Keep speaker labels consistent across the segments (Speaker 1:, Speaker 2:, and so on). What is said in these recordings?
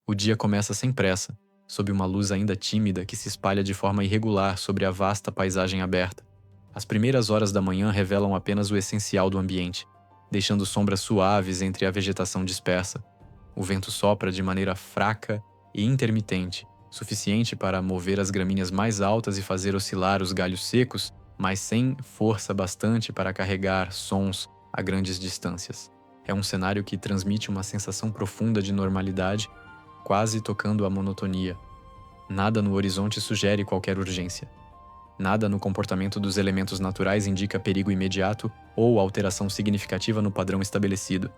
Speaker 1: O dia começa sem pressa, sob uma luz ainda tímida que se espalha de forma irregular sobre a vasta paisagem aberta. As primeiras horas da manhã revelam apenas o essencial do ambiente, deixando sombras suaves entre a vegetação dispersa. O vento sopra de maneira fraca e intermitente, suficiente para mover as gramíneas mais altas e fazer oscilar os galhos secos, mas sem força bastante para carregar sons a grandes distâncias. É um cenário que transmite uma sensação profunda de normalidade, quase tocando a monotonia. Nada no horizonte sugere qualquer urgência. Nada no comportamento dos elementos naturais indica perigo imediato ou alteração significativa no padrão estabelecido.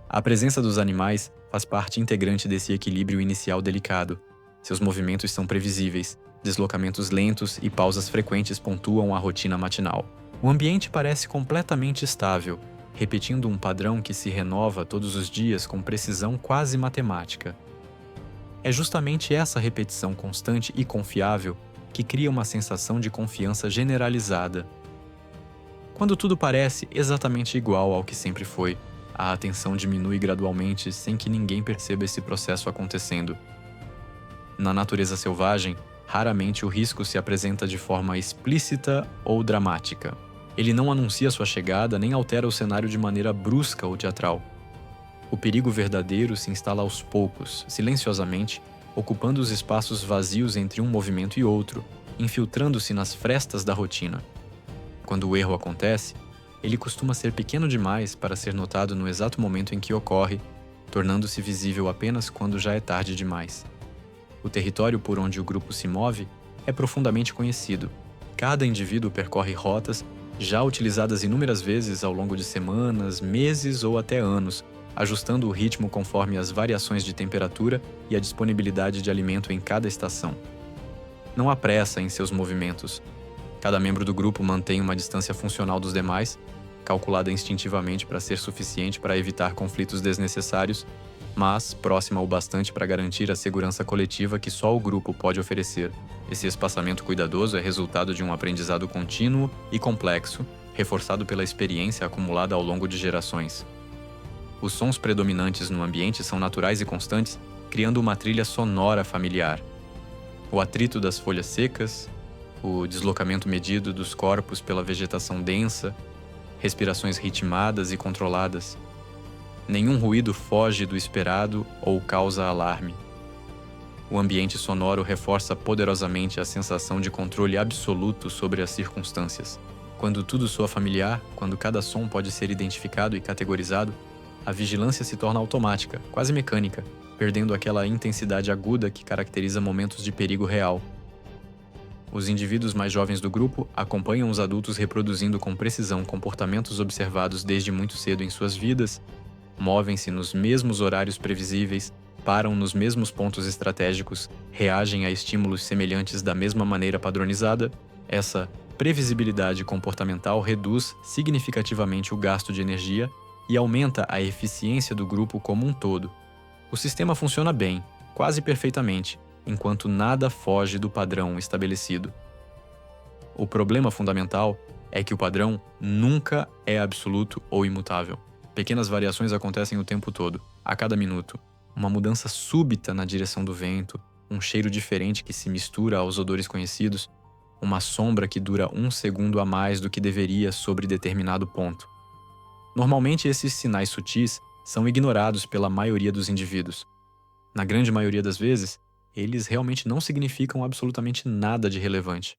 Speaker 1: A presença dos animais faz parte integrante desse equilíbrio inicial delicado. Seus movimentos são previsíveis, deslocamentos lentos e pausas frequentes pontuam a rotina matinal. O ambiente parece completamente estável, repetindo um padrão que se renova todos os dias com precisão quase matemática. É justamente essa repetição constante e confiável que cria uma sensação de confiança generalizada. Quando tudo parece exatamente igual ao que sempre foi, a atenção diminui gradualmente sem que ninguém perceba esse processo acontecendo. Na natureza selvagem, raramente o risco se apresenta de forma explícita ou dramática. Ele não anuncia sua chegada nem altera o cenário de maneira brusca ou teatral. O perigo verdadeiro se instala aos poucos, silenciosamente, ocupando os espaços vazios entre um movimento e outro, infiltrando-se nas frestas da rotina. Quando o erro acontece, ele costuma ser pequeno demais para ser notado no exato momento em que ocorre, tornando-se visível apenas quando já é tarde demais. O território por onde o grupo se move é profundamente conhecido. Cada indivíduo percorre rotas já utilizadas inúmeras vezes ao longo de semanas, meses ou até anos, ajustando o ritmo conforme as variações de temperatura e a disponibilidade de alimento em cada estação. Não há pressa em seus movimentos. Cada membro do grupo mantém uma distância funcional dos demais, calculada instintivamente para ser suficiente para evitar conflitos desnecessários, mas próxima o bastante para garantir a segurança coletiva que só o grupo pode oferecer. Esse espaçamento cuidadoso é resultado de um aprendizado contínuo e complexo, reforçado pela experiência acumulada ao longo de gerações. Os sons predominantes no ambiente são naturais e constantes, criando uma trilha sonora familiar. O atrito das folhas secas, o deslocamento medido dos corpos pela vegetação densa, respirações ritmadas e controladas. Nenhum ruído foge do esperado ou causa alarme. O ambiente sonoro reforça poderosamente a sensação de controle absoluto sobre as circunstâncias. Quando tudo soa familiar, quando cada som pode ser identificado e categorizado, a vigilância se torna automática, quase mecânica, perdendo aquela intensidade aguda que caracteriza momentos de perigo real. Os indivíduos mais jovens do grupo acompanham os adultos reproduzindo com precisão comportamentos observados desde muito cedo em suas vidas, movem-se nos mesmos horários previsíveis, param nos mesmos pontos estratégicos, reagem a estímulos semelhantes da mesma maneira padronizada. Essa previsibilidade comportamental reduz significativamente o gasto de energia e aumenta a eficiência do grupo como um todo. O sistema funciona bem, quase perfeitamente, enquanto nada foge do padrão estabelecido. O problema fundamental é que o padrão nunca é absoluto ou imutável. Pequenas variações acontecem o tempo todo, a cada minuto. Uma mudança súbita na direção do vento, um cheiro diferente que se mistura aos odores conhecidos, uma sombra que dura 1 segundo a mais do que deveria sobre determinado ponto. Normalmente esses sinais sutis são ignorados pela maioria dos indivíduos. Na grande maioria das vezes, eles realmente não significam absolutamente nada de relevante.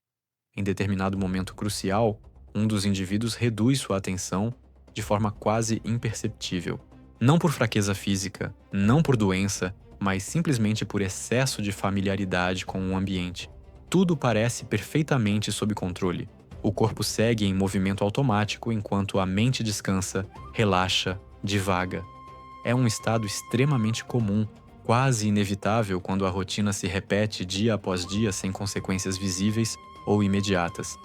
Speaker 1: Em determinado momento crucial, um dos indivíduos reduz sua atenção de forma quase imperceptível. Não por fraqueza física, não por doença, mas simplesmente por excesso de familiaridade com o ambiente. Tudo parece perfeitamente sob controle. O corpo segue em movimento automático enquanto a mente descansa, relaxa, divaga. É um estado extremamente comum, quase inevitável quando a rotina se repete dia após dia sem consequências visíveis ou imediatas.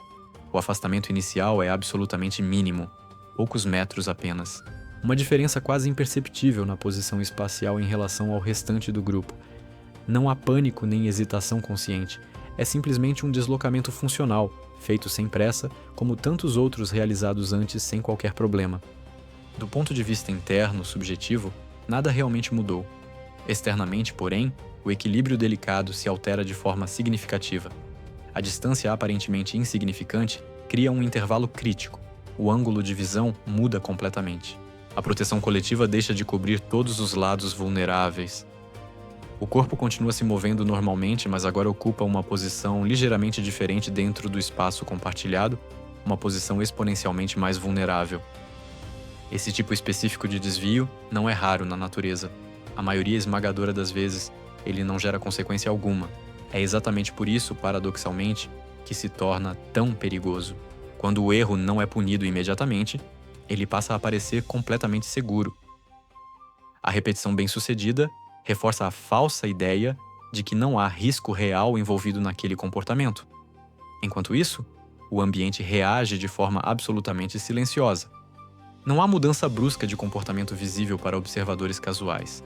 Speaker 1: O afastamento inicial é absolutamente mínimo, poucos metros apenas. Uma diferença quase imperceptível na posição espacial em relação ao restante do grupo. Não há pânico nem hesitação consciente, é simplesmente um deslocamento funcional, feito sem pressa, como tantos outros realizados antes sem qualquer problema. Do ponto de vista interno, subjetivo, nada realmente mudou. Externamente, porém, o equilíbrio delicado se altera de forma significativa. A distância aparentemente insignificante cria um intervalo crítico. O ângulo de visão muda completamente. A proteção coletiva deixa de cobrir todos os lados vulneráveis. O corpo continua se movendo normalmente, mas agora ocupa uma posição ligeiramente diferente dentro do espaço compartilhado, uma posição exponencialmente mais vulnerável. Esse tipo específico de desvio não é raro na natureza. A maioria esmagadora das vezes, ele não gera consequência alguma. É exatamente por isso, paradoxalmente, que se torna tão perigoso. Quando o erro não é punido imediatamente, ele passa a parecer completamente seguro. A repetição bem-sucedida reforça a falsa ideia de que não há risco real envolvido naquele comportamento. Enquanto isso, o ambiente reage de forma absolutamente silenciosa. Não há mudança brusca de comportamento visível para observadores casuais.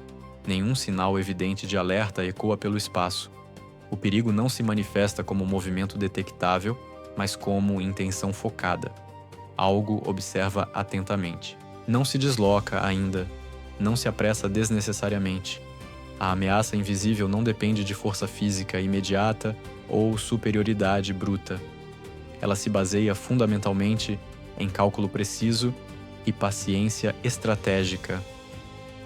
Speaker 1: Nenhum sinal evidente de alerta ecoa pelo espaço. O perigo não se manifesta como movimento detectável, mas como intenção focada. Algo observa atentamente. Não se desloca ainda. Não se apressa desnecessariamente. A ameaça invisível não depende de força física imediata ou superioridade bruta. Ela se baseia fundamentalmente em cálculo preciso e paciência estratégica.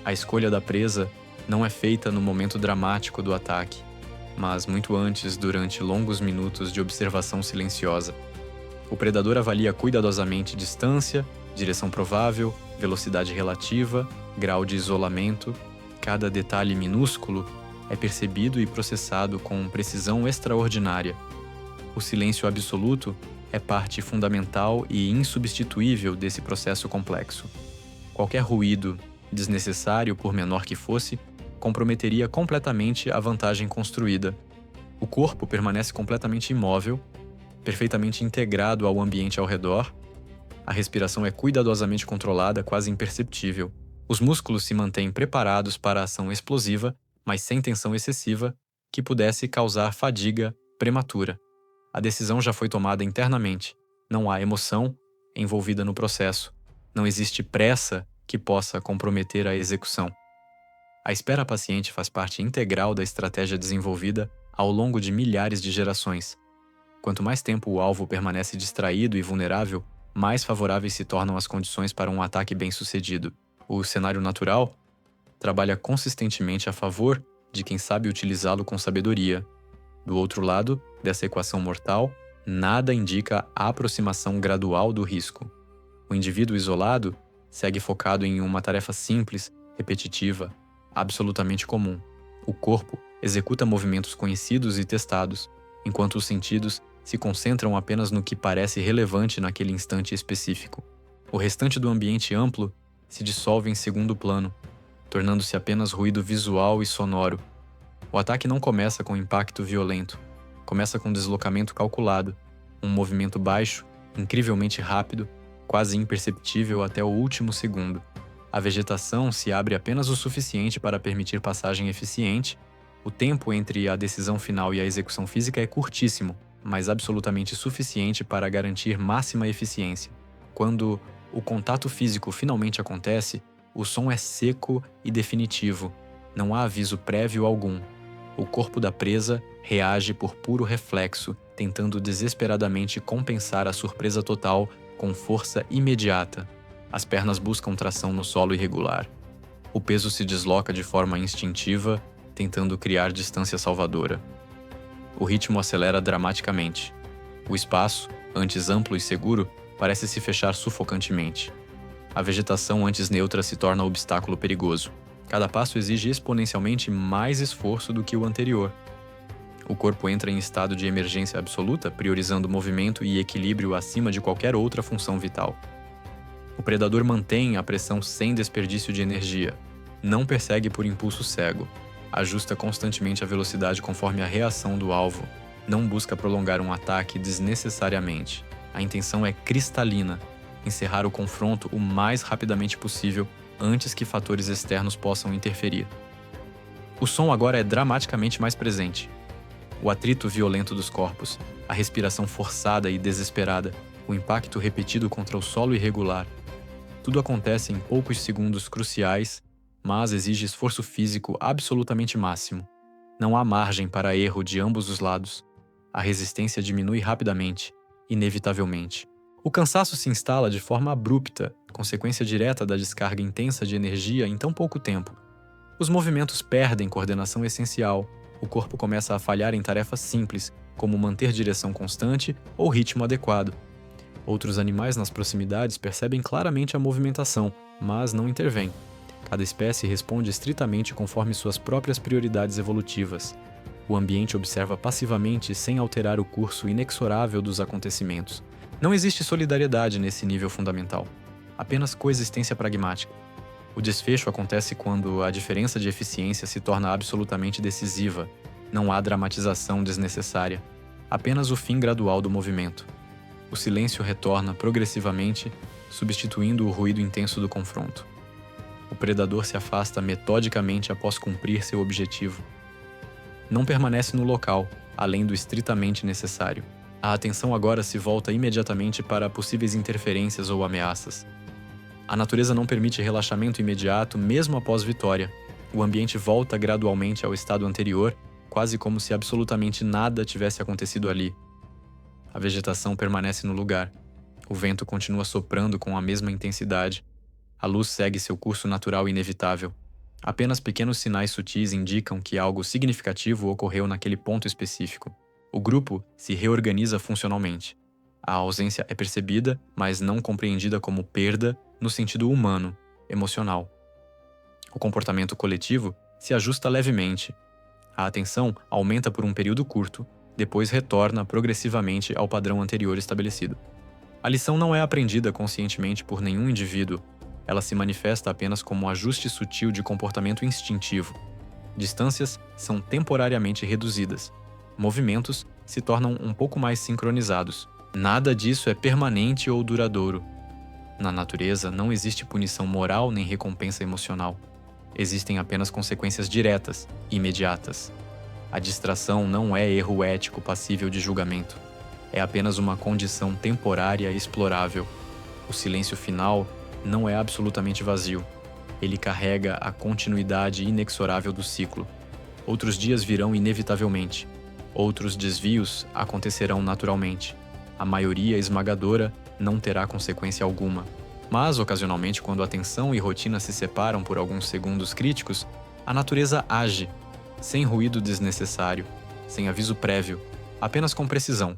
Speaker 1: A escolha da presa não é feita no momento dramático do ataque, mas muito antes, durante longos minutos de observação silenciosa. O predador avalia cuidadosamente distância, direção provável, velocidade relativa, grau de isolamento. Cada detalhe minúsculo é percebido e processado com precisão extraordinária. O silêncio absoluto é parte fundamental e insubstituível desse processo complexo. Qualquer ruído, desnecessário por menor que fosse, comprometeria completamente a vantagem construída. O corpo permanece completamente imóvel, perfeitamente integrado ao ambiente ao redor. A respiração é cuidadosamente controlada, quase imperceptível. Os músculos se mantêm preparados para a ação explosiva, mas sem tensão excessiva, que pudesse causar fadiga prematura. A decisão já foi tomada internamente. Não há emoção envolvida no processo. Não existe pressa que possa comprometer a execução. A espera paciente faz parte integral da estratégia desenvolvida ao longo de milhares de gerações. Quanto mais tempo o alvo permanece distraído e vulnerável, mais favoráveis se tornam as condições para um ataque bem-sucedido. O cenário natural trabalha consistentemente a favor de quem sabe utilizá-lo com sabedoria. Do outro lado dessa equação mortal, nada indica a aproximação gradual do risco. O indivíduo isolado segue focado em uma tarefa simples, repetitiva, absolutamente comum. O corpo executa movimentos conhecidos e testados, enquanto os sentidos se concentram apenas no que parece relevante naquele instante específico. O restante do ambiente amplo se dissolve em segundo plano, tornando-se apenas ruído visual e sonoro. O ataque não começa com impacto violento. Começa com deslocamento calculado, um movimento baixo, incrivelmente rápido, quase imperceptível até o último segundo. A vegetação se abre apenas o suficiente para permitir passagem eficiente. O tempo entre a decisão final e a execução física é curtíssimo, mas absolutamente suficiente para garantir máxima eficiência. Quando o contato físico finalmente acontece, o som é seco e definitivo. Não há aviso prévio algum. O corpo da presa reage por puro reflexo, tentando desesperadamente compensar a surpresa total com força imediata. As pernas buscam tração no solo irregular. O peso se desloca de forma instintiva, tentando criar distância salvadora. O ritmo acelera dramaticamente. O espaço, antes amplo e seguro, parece se fechar sufocantemente. A vegetação antes neutra se torna obstáculo perigoso. Cada passo exige exponencialmente mais esforço do que o anterior. O corpo entra em estado de emergência absoluta, priorizando movimento e equilíbrio acima de qualquer outra função vital. O predador mantém a pressão sem desperdício de energia. Não persegue por impulso cego. Ajusta constantemente a velocidade conforme a reação do alvo. Não busca prolongar um ataque desnecessariamente. A intenção é cristalina: encerrar o confronto o mais rapidamente possível antes que fatores externos possam interferir. O som agora é dramaticamente mais presente. O atrito violento dos corpos, a respiração forçada e desesperada, o impacto repetido contra o solo irregular. Tudo acontece em poucos segundos cruciais, mas exige esforço físico absolutamente máximo. Não há margem para erro de ambos os lados. A resistência diminui rapidamente, inevitavelmente. O cansaço se instala de forma abrupta, consequência direta da descarga intensa de energia em tão pouco tempo. Os movimentos perdem coordenação essencial, o corpo começa a falhar em tarefas simples, como manter direção constante ou ritmo adequado. Outros animais nas proximidades percebem claramente a movimentação, mas não intervêm. Cada espécie responde estritamente conforme suas próprias prioridades evolutivas. O ambiente observa passivamente sem alterar o curso inexorável dos acontecimentos. Não existe solidariedade nesse nível fundamental, apenas coexistência pragmática. O desfecho acontece quando a diferença de eficiência se torna absolutamente decisiva. Não há dramatização desnecessária, apenas o fim gradual do movimento. O silêncio retorna progressivamente, substituindo o ruído intenso do confronto. O predador se afasta metodicamente após cumprir seu objetivo. Não permanece no local, além do estritamente necessário. A atenção agora se volta imediatamente para possíveis interferências ou ameaças. A natureza não permite relaxamento imediato, mesmo após vitória. O ambiente volta gradualmente ao estado anterior, quase como se absolutamente nada tivesse acontecido ali. A vegetação permanece no lugar. O vento continua soprando com a mesma intensidade. A luz segue seu curso natural e inevitável. Apenas pequenos sinais sutis indicam que algo significativo ocorreu naquele ponto específico. O grupo se reorganiza funcionalmente. A ausência é percebida, mas não compreendida como perda no sentido humano, emocional. O comportamento coletivo se ajusta levemente. A atenção aumenta por um período curto, depois retorna progressivamente ao padrão anterior estabelecido. A lição não é aprendida conscientemente por nenhum indivíduo. Ela se manifesta apenas como um ajuste sutil de comportamento instintivo. Distâncias são temporariamente reduzidas. Movimentos se tornam um pouco mais sincronizados. Nada disso é permanente ou duradouro. Na natureza, não existe punição moral nem recompensa emocional. Existem apenas consequências diretas, imediatas. A distração não é erro ético passível de julgamento. É apenas uma condição temporária explorável. O silêncio final não é absolutamente vazio. Ele carrega a continuidade inexorável do ciclo. Outros dias virão inevitavelmente. Outros desvios acontecerão naturalmente. A maioria esmagadora não terá consequência alguma. Mas, ocasionalmente, quando atenção e rotina se separam por alguns segundos críticos, a natureza age, sem ruído desnecessário, sem aviso prévio, apenas com precisão.